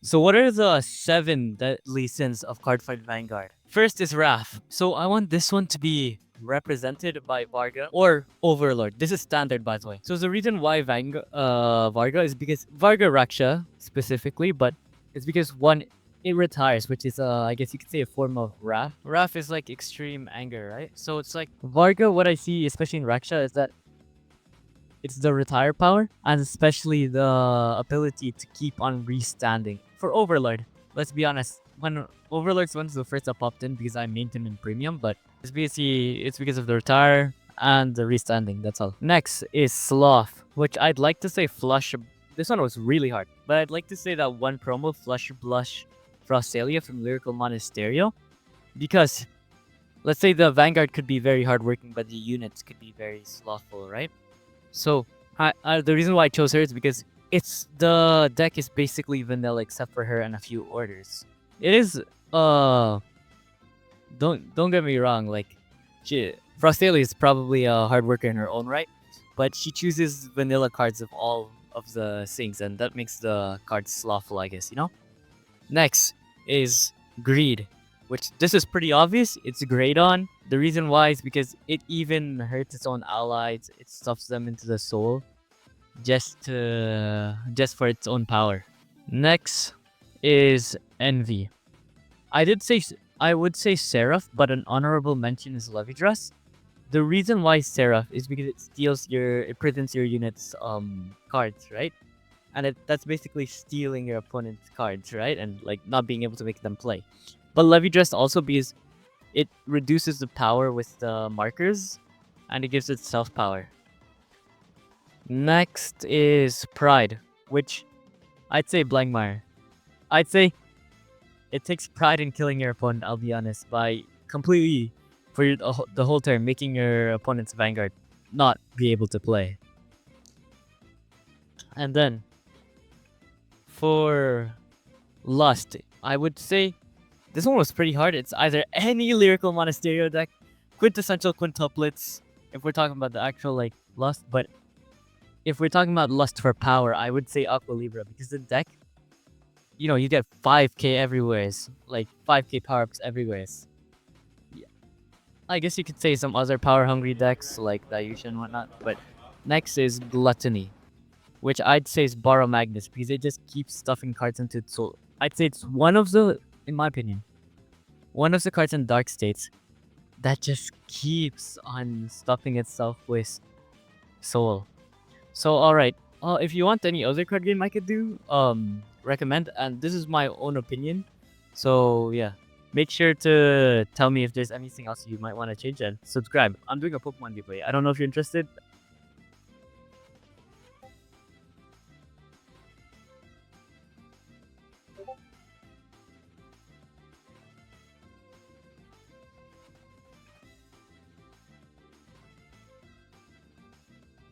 So what are the 7 deadly sins of Cardfight Vanguard? First is Wrath. So I want this one to be represented by Varga or Overlord. This is standard, by the way. So the reason why Varga is because Varga Raksha specifically, but it's because one, it retires, which is I guess you could say a form of Wrath. Wrath is like extreme anger, right? So it's like Varga, what I see, especially in Raksha, is that it's the retire power and especially the ability to keep on restanding. For Overlord, let's be honest, when Overlord's one's the first that popped in because I maintained him in premium, but it's because of the retire and the restanding, that's all. Next is Sloth, which I'd like to say Flush. This one was really hard, but I'd like to say that one promo, Flush Blush Frostalia from Lyrical Monasterio, because let's say the Vanguard could be very hardworking, but the units could be very slothful, right? So the reason why I chose her is because the deck is basically vanilla except for her and a few orders. It is don't get me wrong, like Frostalia is probably a hard worker in her own right, but she chooses vanilla cards of all of the things, and that makes the cards slothful, I guess, you know? Next is Greed, which this is pretty obvious. It's great on. The reason why is because it even hurts its own allies. It stuffs them into the soul just for its own power. Next is Envy. I would say Seraph, but an honorable mention is Levy Dress. The reason why Seraph is because it presents your unit's cards, right? And that's basically stealing your opponent's cards, right? And like not being able to make them play. But Levy Dress also because it reduces the power with the markers, and it gives it self power. Next is Pride, which I'd say Blankmire. I'd say it takes pride in killing your opponent, I'll be honest, by completely, for the whole turn, making your opponent's Vanguard not be able to play. And then, for Lust, I would say this one was pretty hard. It's either any Lyrical Monasterio deck, quintessential quintuplets, if we're talking about the actual, like, Lust, but if we're talking about Lust for power, I would say Aqua Libra, because the deck, you know, you get 5k everywhere, like 5k power-ups everywhere. Yeah. I guess you could say some other power-hungry decks, like Dayusha and whatnot, but next is Gluttony, which I'd say is Borrow Magnus, because it just keeps stuffing cards into its soul. I'd say it's one of the, in my opinion, one of the cards in Dark States that just keeps on stuffing itself with soul. So, alright, if you want any other card game I could do, recommend, and this is my own opinion, so yeah, make sure to tell me if there's anything else you might want to change, and subscribe. I'm doing a Pokemon giveaway. I don't know if you're interested.